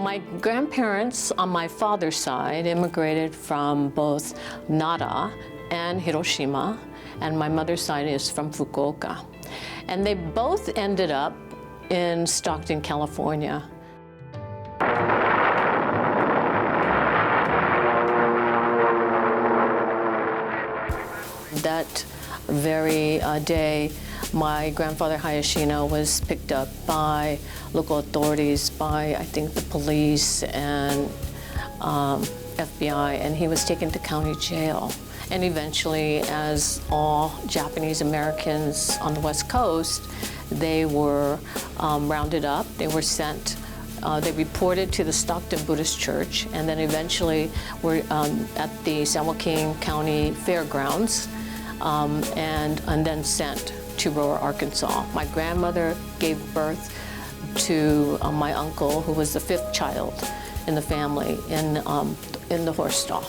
My grandparents on my father's side immigrated from both Nara and Hiroshima, and my mother's side is from Fukuoka. And they both ended up in Stockton, California. That very day, my grandfather Hayashino was picked up by local authorities, by I think the police and FBI, and he was taken to county jail. And eventually, as all Japanese Americans on the West Coast, they were rounded up, they were sent, they reported to the Stockton Buddhist Church, and then eventually were at the San Joaquin County Fairgrounds, and then sent to Aurora, Arkansas. My grandmother gave birth to my uncle, who was the 5th child in the family, in the horse stall.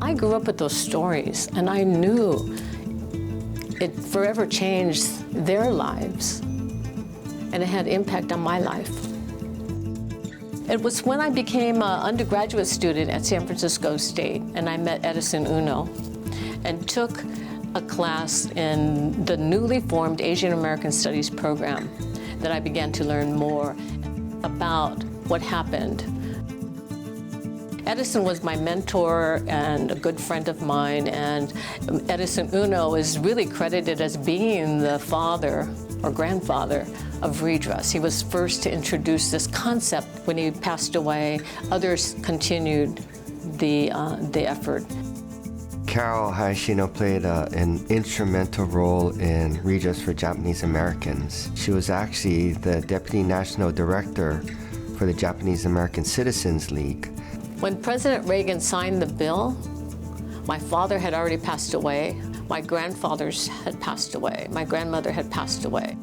I grew up with those stories, and I knew it forever changed their lives, and it had impact on my life. It was when I became an undergraduate student at San Francisco State, and I met Edison Uno, and took a class in the newly formed Asian American Studies program, that I began to learn more about what happened. Edison was my mentor and a good friend of mine, and Edison Uno is really credited as being the father or grandfather of redress. He was first to introduce this concept. When he passed away, others continued the effort. Carole Hayashino played an instrumental role in redress for Japanese Americans. She was actually the Deputy National Director for the Japanese American Citizens League. When President Reagan signed the bill, my father had already passed away, my grandfathers had passed away, my grandmother had passed away.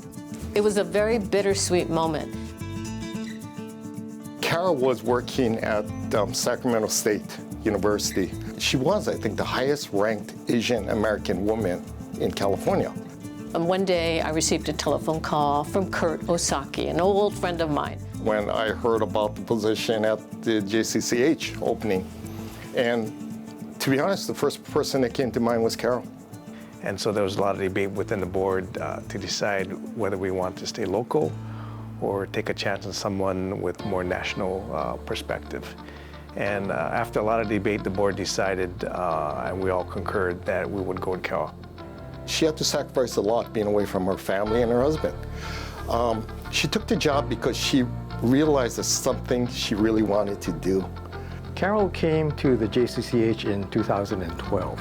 It was a very bittersweet moment. Carole was working at Sacramento State University. She was, I think, the highest ranked Asian American woman in California. And one day I received a telephone call from Kurt Osaki, an old friend of mine. When I heard about the position at the JCCH opening, and to be honest, the first person that came to mind was Carole. And so there was a lot of debate within the board to decide whether we want to stay local or take a chance on someone with more national perspective. And after a lot of debate, the board decided, and we all concurred, that we would go with Carole. She had to sacrifice a lot being away from her family and her husband. She took the job because she realized it's something she really wanted to do. Carole came to the JCCH in 2012.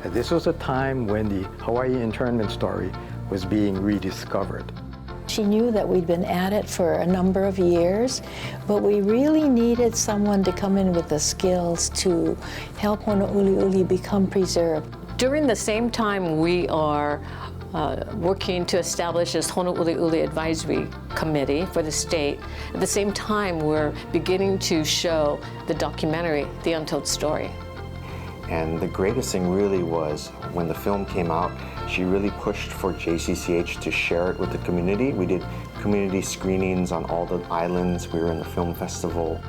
And this was a time when the Hawaii internment story was being rediscovered. She knew that we'd been at it for a number of years, but we really needed someone to come in with the skills to help Honouliuli become preserved. During the same time we are working to establish this Honouliuli Advisory Committee for the state, at the same time we're beginning to show the documentary, The Untold Story. And the greatest thing really was when the film came out, she really pushed for JCCH to share it with the community. We did community screenings on all the islands. We were in the film festival.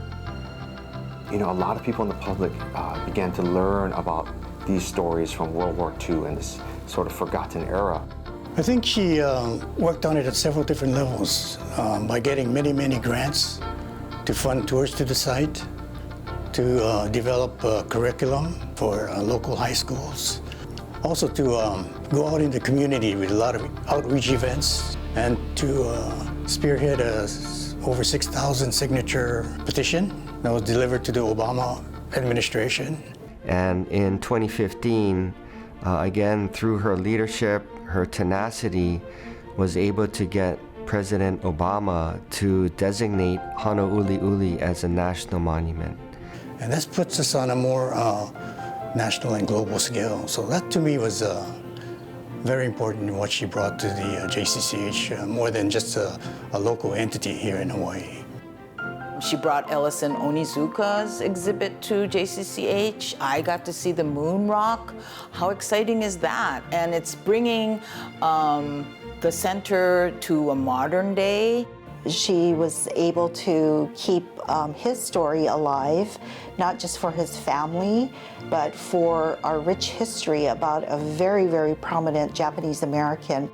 You know, a lot of people in the public began to learn about these stories from World War II and this sort of forgotten era. I think she worked on it at several different levels by getting many grants to fund tours to the site, to develop a curriculum for local high schools, also to go out in the community with a lot of outreach events, and to spearhead a over 6,000 signature petition that was delivered to the Obama administration. And in 2015, again, through her leadership, her tenacity, was able to get President Obama to designate Honouliuli as a national monument. And that puts us on a more national and global scale. So that to me was very important in what she brought to the JCCH, more than just a local entity here in Hawaii. She brought Ellison Onizuka's exhibit to JCCH. I got to see the moon rock. How exciting is that? And it's bringing the the center to a modern day. She was able to keep his story alive, not just for his family, but for our rich history about a very, very prominent Japanese American.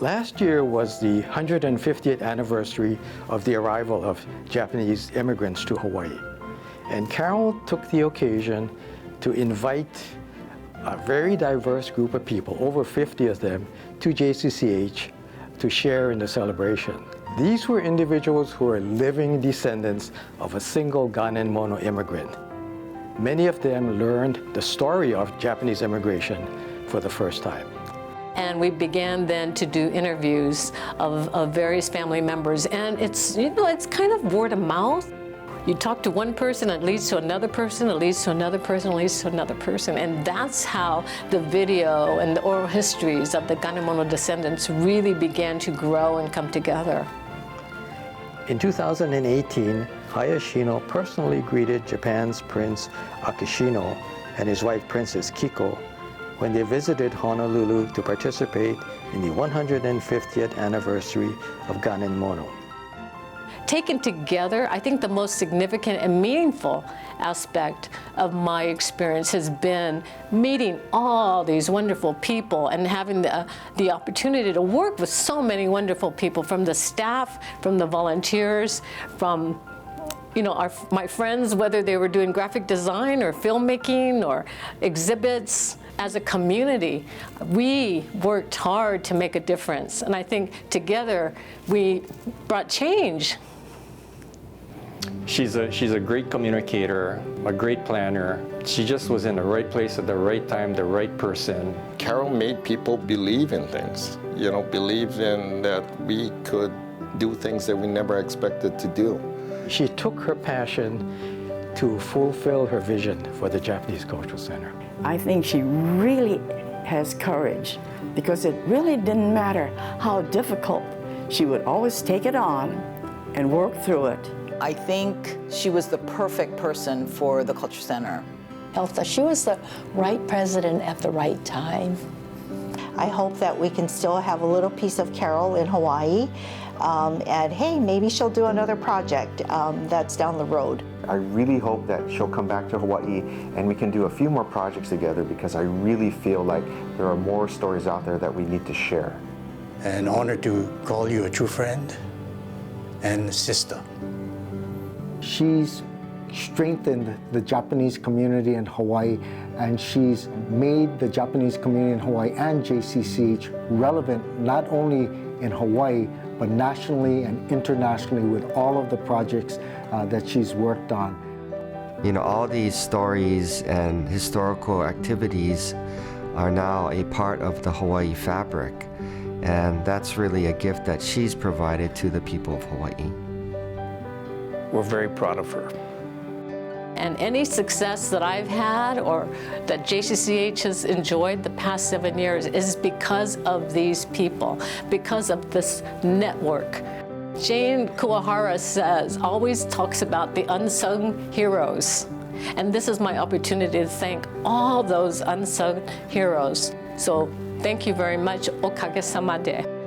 Last year was the 150th anniversary of the arrival of Japanese immigrants to Hawaii. And Carole took the occasion to invite a very diverse group of people, over 50 of them, to JCCH to share in the celebration. These were individuals who were living descendants of a single Ghanaian Mono immigrant. Many of them learned the story of Japanese immigration for the first time. And we began then to do interviews of various family members, and it's kind of word of mouth. You talk to one person, it leads to another person, it leads to another person, it leads to another person. And that's how the video and the oral histories of the Ghanaian Mono descendants really began to grow and come together. In 2018, Hayashino personally greeted Japan's Prince Akishino and his wife Princess Kiko when they visited Honolulu to participate in the 150th anniversary of Ghanaian Mono. Taken together, I think the most significant and meaningful aspect of my experience has been meeting all these wonderful people and having the opportunity to work with so many wonderful people, from the staff, from the volunteers, from my friends, whether they were doing graphic design or filmmaking or exhibits. As a community, we worked hard to make a difference, and I think together we brought change. She's a great communicator, a great planner. She just was in the right place at the right time, the right person. Carole made people believe in things, believe in that we could do things that we never expected to do. She took her passion to fulfill her vision for the Japanese Cultural Center. I think she really has courage, because it really didn't matter how difficult. She would always take it on and work through it. I think she was the perfect person for the Culture Center. She was the right president at the right time. I hope that we can still have a little piece of Carole in Hawaii, and hey, maybe she'll do another project that's down the road. I really hope that she'll come back to Hawaii and we can do a few more projects together, because I really feel like there are more stories out there that we need to share. An honor to call you a true friend and sister. She's strengthened the Japanese community in Hawaii, and she's made the Japanese community in Hawaii and JCCH relevant not only in Hawaii, but nationally and internationally with all of the projects that she's worked on. All these stories and historical activities are now a part of the Hawaii fabric, and that's really a gift that she's provided to the people of Hawaii. We're very proud of her. And any success that I've had or that JCCH has enjoyed the past 7 years is because of these people, because of this network. Jane Kuwahara always talks about the unsung heroes. And this is my opportunity to thank all those unsung heroes. So thank you very much. O kage sama de.